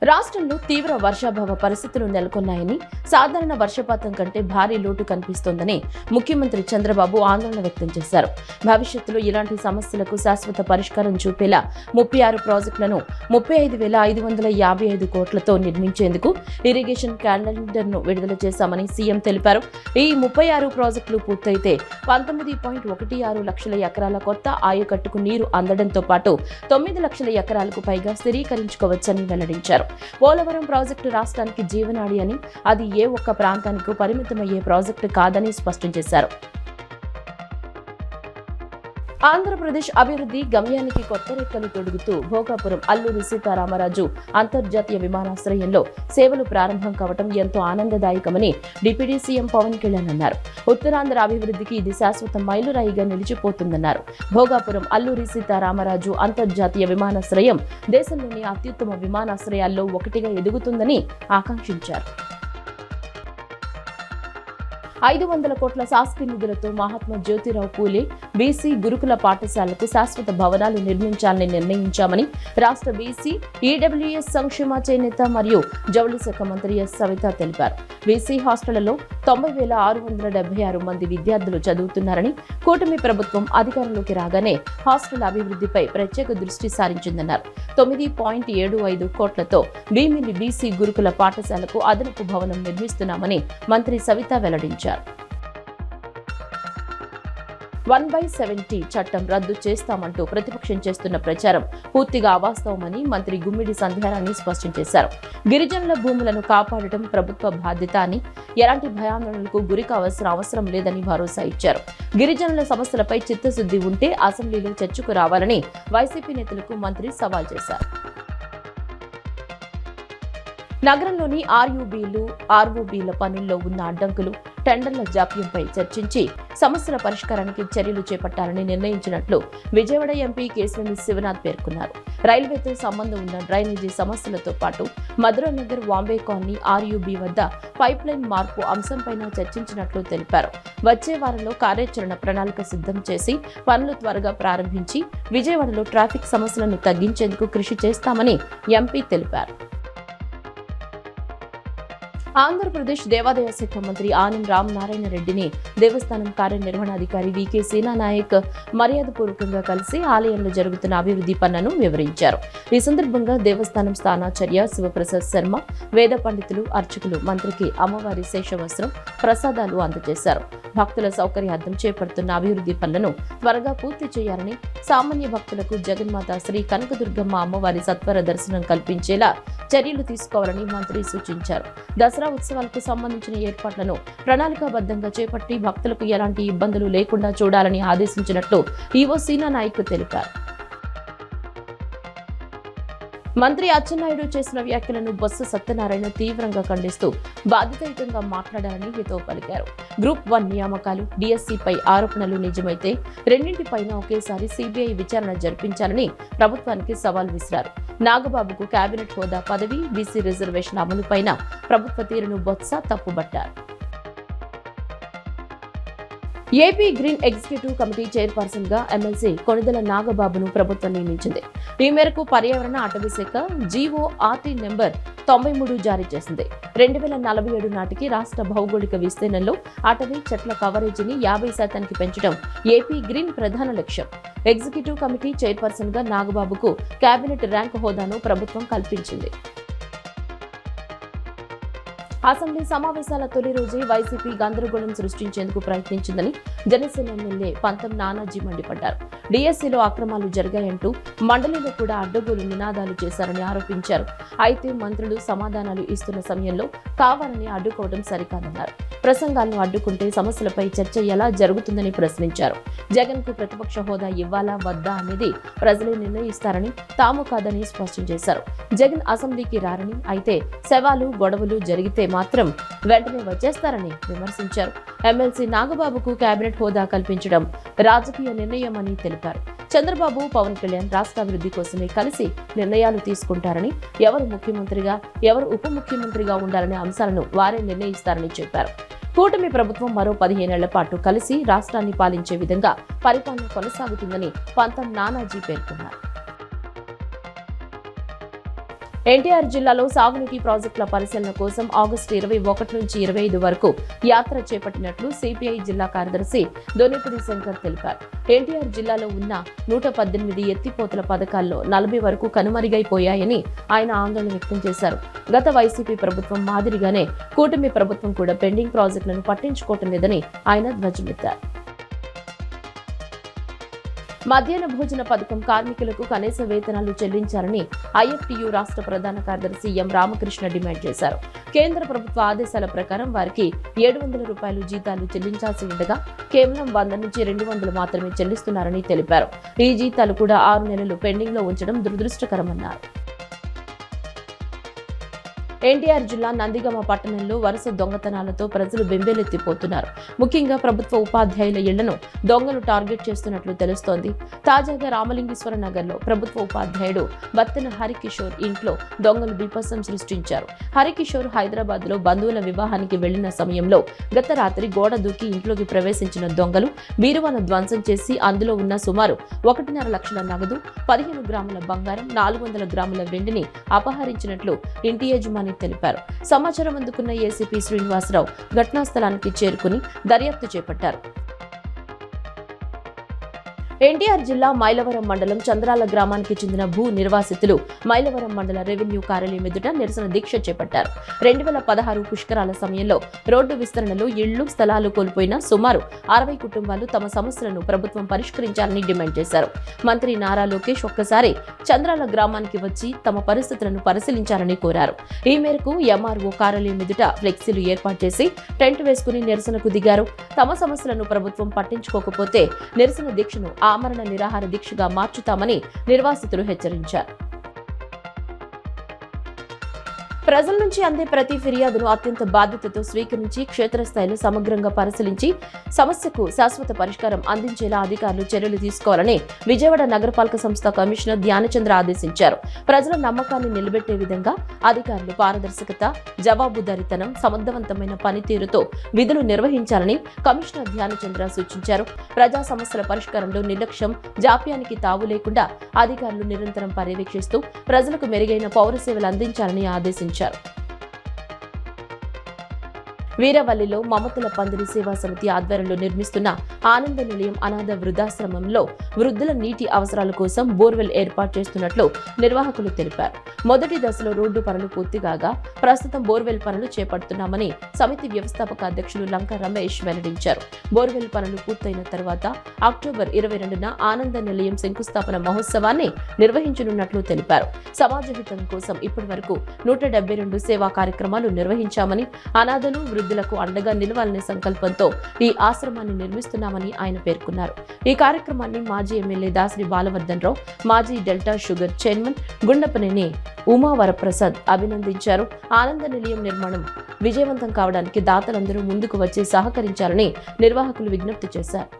రాష్ట్రంలో తీవ్ర వర్షాభావ పరిస్థితులు నెలకొన్నాయని, సాధారణ వర్షపాతం కంటే భారీ లోటు కనిపిస్తోందని ముఖ్యమంత్రి చంద్రబాబు ఆందోళన వ్యక్తం చేశారు. భవిష్యత్తులో ఇలాంటి సమస్యలకు శాశ్వత పరిష్కారం చూపేలా 36 ప్రాజెక్టులను 35,555 కోట్లతో నిర్మించేందుకు ఇరిగేషన్ క్యాలెండర్ను విడుదల చేశామని సీఎం తెలిపారు. ఈ 36 ప్రాజెక్టులు పూర్తయితే 19.16 లక్షల ఎకరాల కొత్త ఆయకట్టుకు నీరు అందడంతో పాటు 9 లక్షల ఎకరాలకు పైగా స్థిరీకరించుకోవచ్చని వెల్లడించారు. పోలవరం ప్రాజెక్టు రాష్ట్రానికి జీవనాడి అని, అది ఏ ఒక్క ప్రాంతానికి పరిమితమయ్యే ప్రాజెక్టు కాదని స్పష్టం చేశారు. ఆంధ్రప్రదేశ్ అభివృద్ధి గమ్యానికి కొత్త రెక్కలు తొడుగుతూ భోగాపురం అల్లూరి సీతారామరాజు అంతర్జాతీయ విమానాశ్రయంలో సేవలు ప్రారంభం కావడం ఎంతో ఆనందదాయకమని డిప్యూటీ సీఎం పవన్ కళ్యాణ్ అన్నారు. ఉత్తరాంధ్ర అభివృద్ధికి ఇది శాశ్వత మైలురాయిగా నిలిచిపోతుందన్నారు. భోగాపురం అల్లూరి సీతారామరాజు అంతర్జాతీయ విమానాశ్రయం దేశంలోని అత్యుత్తమ విమానాశ్రయాల్లో ఒకటిగా ఎదుగుతుందని ఆకాంక్షించారు. 500 కోట్ల శాసకి నిధులతో మహాత్మా జ్యోతిరావు పూలే బీసీ గురుకుల పాఠశాలకు శాశ్వత భవనాలు నిర్మించాలని నిర్ణయించామని రాష్ట్ర బీసీ ఈడబ్ల్యూఎస్ సంక్షేమ చేనేత మరియు జౌళి శాఖ మంత్రి ఎస్ సవిత తెలిపారు. బీసీ హాస్టళ్లలో 90,676 మంది విద్యార్థులు చదువుతున్నారని, కూటమి ప్రభుత్వం అధికారంలోకి రాగానే హాస్టల్ అభివృద్ధిపై ప్రత్యేక దృష్టి సారించిందన్నారు. 9.75 కోట్లతో భీమిలి బీసీ గురుకుల పాఠశాలకు అదనపు భవనం నిర్మిస్తున్నామని మంత్రి సవిత వెల్లడించారు. 1/70 చట్టం రద్దు చేస్తామంటూ ప్రతిపక్షం చేస్తున్న ప్రచారం పూర్తిగా అవాస్తవమని మంత్రి గుమ్మిడి సంధ్యారాణి స్పష్టం చేశారు. గిరిజనుల భూములను కాపాడటం ప్రభుత్వ బాధ్యత అని, ఎలాంటి భయాందోళనలకు గురి కావాల్సిన అవసరం లేదని భరోసా ఇచ్చారు. గిరిజనుల సమస్యలపై చిత్తశుద్ధి ఉంటే అసెంబ్లీలో చర్చకు రావాలని వైసీపీ నేతలకు మంత్రి సవాల్ చేశారు. నగరంలోని ఆర్యూబీలు, ఆర్ఓబీల పనుల్లో ఉన్న అడ్డంకులు, టెండర్ల జాప్యంపై చర్చించి సమస్యల పరిష్కారానికి చర్యలు చేపట్టాలని నిర్ణయించినట్లు విజయవాడ ఎంపీ కేశినేని శివనాథ్ పేర్కొన్నారు. రైల్వేతో సంబంధం ఉన్న డ్రైనేజీ సమస్యలతో పాటు మధురానగర్, వాంబే కాలనీ, ఆర్యూబీ వద్ద పైప్లైన్ మార్పు అంశంపైన చర్చించినట్లు తెలిపారు. వచ్చే వారంలో కార్యాచరణ ప్రణాళిక సిద్ధం చేసి పనులు త్వరగా ప్రారంభించి విజయవాడలో ట్రాఫిక్ సమస్యలను తగ్గించేందుకు కృషి చేస్తామని ఎంపీ తెలిపారు. ఆంధ్రప్రదేశ్ దేవాదాయ శాఖ మంత్రి ఆనం రామనారాయణ రెడ్డిని దేవస్థానం కార్యనిర్వహణాధికారి వికే సేనానాయక్ మర్యాదపూర్వకంగా కలిసి ఆలయంలో జరుగుతున్న అభివృద్ధి పనులను వివరించారు. ఈ సందర్భంగా దేవస్థానం స్థానాచార్య శివప్రసాద్ శర్మ, వేద పండితులు, అర్చకులు మంత్రికి అమ్మవారి శేషవస్త్రం, ప్రసాదాలు అందజేశారు. భక్తుల సౌకర్యార్థం చేపడుతున్న అభివృద్ధి పనులను త్వరగా పూర్తి చేయాలని, సామాన్య భక్తులకు జగన్మాత శ్రీ కనకదుర్గమ్మ అమ్మవారి సత్వర దర్శనం కల్పించేలా చర్యలు తీసుకోవాలని మంత్రి సూచించారు. దసరా ఉత్సవాలకు సంబంధించిన ఏర్పాట్లను ప్రణాళికాబద్ధంగా చేపట్టి భక్తులకు ఎలాంటి ఇబ్బందులు లేకుండా చూడాలని ఆదేశించినట్లు ఈవో సీనానాయక్ తెలిపారు. మంత్రి అచ్చెన్నాయుడు చేసిన వ్యాఖ్యలను బొత్స సత్యనారాయణ తీవ్రంగా ఖండిస్తూ బాధ్యతాయుతంగా మాట్లాడాలని హితవు పలికారు. గ్రూప్ 1 నియామకాలు, డిఎస్సిపై ఆరోపణలు నిజమైతే రెండింటిపైన ఒకేసారి సిబిఐ విచారణ జరిపించాలని ప్రభుత్వానికి సవాల్ విసిరారు. నాగబాబుకు కేబినెట్ హోదా, పదవి, బీసీ రిజర్వేషన్ అమలుపైన ప్రభుత్వ తీరును బొత్స తప్పుబట్టారు. AP green executive committee chairperson గా ఎమ్మెల్సీ కొణిదెల నాగబాబును ప్రభుత్వం నియమించింది. ఈ మేరకు పర్యావరణ, అటవీ శాఖ జీఓఆర్టీ నెంబర్ 93 జారీ చేసింది. 2047 నాటికి రాష్ట్ర భౌగోళిక విస్తీర్ణంలో అటవీ చెట్ల కవరేజీని 50% పెంచడం ఏపీ గ్రీన్ ప్రధాన లక్ష్యం. ఎగ్జిక్యూటివ్ కమిటీ చైర్పర్సన్ గా నాగబాబుకు కేబినెట్ ర్యాంక్ హోదాను ప్రభుత్వం కల్పించింది. అసెంబ్లీ సమావేశాల తొలి రోజే వైసీపీ గందరగోళం సృష్టించేందుకు ప్రయత్నించిందని జనసేన ఎమ్మెల్యే పంతం నానాజీ మండిపడ్డారు. డిఎస్సీలో అక్రమాలు జరిగాయంటూ మండలిలో కూడా అడ్డగోలు నినాదాలు చేశారని ఆరోపించారు. అయితే మంత్రులు సమాధానాలు ఇస్తున్న సమయంలో కావాలని అడ్డుకోవడం సరికాదన్నారు. ప్రసంగాలను అడ్డుకుంటే సమస్యలపై చర్చ ఎలా జరుగుతుందని ప్రశ్నించారు. జగన్ కు ప్రతిపక్ష హోదా ఇవ్వాలా వద్దా అనేది ప్రజలే నిర్ణయిస్తారని, తాము కాదని స్పష్టం చేశారు. జగన్ అసెంబ్లీకి రారని, అయితే శవాలు, గొడవలు జరిగితే మాత్రం వెంటనే వచ్చేస్తారని విమర్శించారు. ఎమ్మెల్సీ నాగబాబుకు కేబినెట్ హోదా కల్పించడం రాజకీయ నిర్ణయమని తెలిపారు. చంద్రబాబు, పవన్ కళ్యాణ్ రాష్ట్రాభివృద్ధి కోసమే కలిసి నిర్ణయాలు తీసుకుంటారని, ఎవరు ముఖ్యమంత్రిగా, ఎవరు ఉప ముఖ్యమంత్రిగా ఉండాలనే అంశాలను వారే నిర్ణయిస్తారని చెప్పారు. కూటమి ప్రభుత్వం మరో 15 ఏళ్ల పాటు కలిసి రాష్ట్రాన్ని పాలించే విధంగా పరిపాలన కొనసాగుతుందని పంతం నానాజీ పేర్కొన్నారు. ఎన్టీఆర్ జిల్లాలో సాగునీటి ప్రాజెక్టుల పరిశీలన కోసం ఆగస్టు 21 నుంచి 25 వరకు యాత్ర చేపట్టినట్లు సిపిఐ జిల్లా కార్యదర్శి దొనిపుడి శంకర్ తెలిపారు. ఎన్టీఆర్ జిల్లాలో ఉన్న 118 ఎత్తిపోతల పథకాల్లో 40 వరకు కనుమరుగైపోయాయని ఆయన ఆందోళన వ్యక్తం చేశారు. గత వైసీపీ ప్రభుత్వం మాదిరిగానే కూటమి ప్రభుత్వం కూడా పెండింగ్ ప్రాజెక్టులను పట్టించుకోవటం లేదని ఆయన ధ్వజమెత్తారు. మధ్యాహ్న భోజన పథకం కార్మికులకు కనీస వేతనాలు చెల్లించాలని ఐఎఫ్టియు రాష్ట్ర ప్రధాన కార్యదర్శి ఎం రామకృష్ణ డిమాండ్ చేశారు. కేంద్ర ప్రభుత్వ ఆదేశాల ప్రకారం వారికి 700 రూపాయలు జీతాలు చెల్లించాల్సి ఉండగా కేవలం 100 నుంచి 200 మాత్రమే చెల్లిస్తున్నారని తెలిపారు. ఈ జీతాలు కూడా 6 నెలలు పెండింగ్ లో ఉంచడం దురదృష్టకరమన్నారు. ఎన్టీఆర్ జిల్లా నందిగామ పట్టణంలో వరుస దొంగతనాలతో ప్రజలు బెంబేలెత్తిపోతున్నారు. ముఖ్యంగా ప్రభుత్వ ఉపాధ్యాయుల ఇళ్లను దొంగలు టార్గెట్ చేస్తున్నట్లు తెలుస్తోంది. తాజాగా రామలింగేశ్వర నగర్లో ప్రభుత్వ ఉపాధ్యాయుడు బత్తెన హరికిషోర్ ఇంట్లో దొంగలు బీభత్సం సృష్టించారు. హరికిషోర్ హైదరాబాద్ లో బంధువుల వివాహానికి వెళ్లిన సమయంలో గత రాత్రి గోడ దూకి ఇంట్లోకి ప్రవేశించిన దొంగలు బీరువాను ధ్వంసం చేసి అందులో ఉన్న సుమారు 1.5 లక్షల నగదు, 15 గ్రాముల బంగారం, 400 గ్రాముల వెండిని అపహరించినట్లు ఇంటి యజమాని తెలిపారు. సమాచారం అందుకున్న ఏసీపీ శ్రీనివాసరావు ఘటనా స్థలానికి చేరుకుని దర్యాప్తు చేపట్టారు. ఎన్టీఆర్ జిల్లా మైలవరం మండలం చంద్రాల గ్రామానికి చెందిన భూ నిర్వాసితులు మైలవరం మండల రెవెన్యూ కార్యాలయం ఎదుట నిరసన దీక్ష చేపట్టారు. 2016 పుష్కరాల సమయంలో రోడ్డు విస్తరణలో ఇళ్లు, స్థలాలు కోల్పోయిన సుమారు 60 కుటుంబాలు తమ సమస్యలను ప్రభుత్వం పరిష్కరించాలని డిమాండ్ చేశారు. మంత్రి నారా లోకేష్ ఒక్కసారి చంద్రాల గ్రామానికి వచ్చి తమ పరిస్థితులను పరిశీలించాలని కోరారు. ఈ మేరకు ఎంఆర్ఓ కార్యాలయం ఎదుట ఫ్లెక్సీలు ఏర్పాటు చేసి టెంట్ వేసుకుని నిరసనకు దిగారు. తమ సమస్యలను ప్రభుత్వం పట్టించుకోకపోతే నిరసన దీక్షను ఆమరణ నిరాహార దీక్షగా మార్చుతామని నిర్వాసితులు హెచ్చరించారు. ప్రజల నుంచి అందే ప్రతి ఫిర్యాదును అత్యంత బాధ్యతతో స్వీకరించి క్షేత్రస్థాయిలో సమగ్రంగా పరిశీలించి సమస్యకు శాశ్వత పరిష్కారం అందించేలా అధికారులు చర్యలు తీసుకోవాలని విజయవాడ నగరపాలక సంస్థ కమిషనర్ ధ్యానచంద్ర ఆదేశించారు. ప్రజల నమ్మకాన్ని నిలబెట్టే విధంగా అధికారులు పారదర్శకత, జవాబుదారీతనం, సమర్థవంతమైన పనితీరుతో విధులు నిర్వహించాలని కమిషనర్ ధ్యానచంద్ర సూచించారు. ప్రజా సమస్యల పరిష్కారంలో నిర్లక్ష్యం, జాప్యానికి తావు లేకుండా అధికారులు నిరంతరం పర్యవేక్షిస్తూ ప్రజలకు మెరుగైన పౌర సేవలు అందించాలని ఆదేశించారు. వీరవల్లిలో మమతల పందిరి సేవా సమితి ఆధ్వర్యంలో నిర్మిస్తున్న ఆనంద నిలయం అనాథ వృద్ధాశ్రమంలో వృద్ధుల నీటి అవసరాల కోసం బోర్వెల్ ఏర్పాటు చేస్తున్నట్లు నిర్వాహకులు తెలిపారు. మొదటి దశలో రోడ్డు పనులు పూర్తి కాగా ప్రస్తుతం బోర్వెల్ పనులు చేపడుతున్నామని సమితి వ్యవస్థాపక అధ్యక్షులు లంక రమేష్ వెల్లడించారు. బోర్వెల్ పనులు పూర్తయిన తర్వాత అక్టోబర్ 22న ఆనంద నిలయం శంకుస్థాపన మహోత్సవాన్ని నిర్వహించనున్నట్లు తెలిపారు. సమాజహితం కోసం ఇప్పటి వరకు 172 సేవా కార్యక్రమాలు నిర్వహించామని, అనాథలు, వృద్ధులకు అండగా నిలవాలనే సంకల్పంతో ఈ ఆశ్రమాన్ని నిర్మిస్తున్నామని ఆయన పేర్కొన్నారు. ఈ కార్యక్రమాన్ని మాజీ ఎమ్మెల్యే దాసరి బాలవర్ధన్ రావు, మాజీ delta sugar chairman Gundapaneni Umavaraprasad అభినందించారు. ఆనంద నిలయం నిర్మాణం విజయవంతం కావడానికి దాతలందరూ ముందుకు వచ్చి సహకరించాలని నిర్వాహకులు విజ్ఞప్తి చేశారు.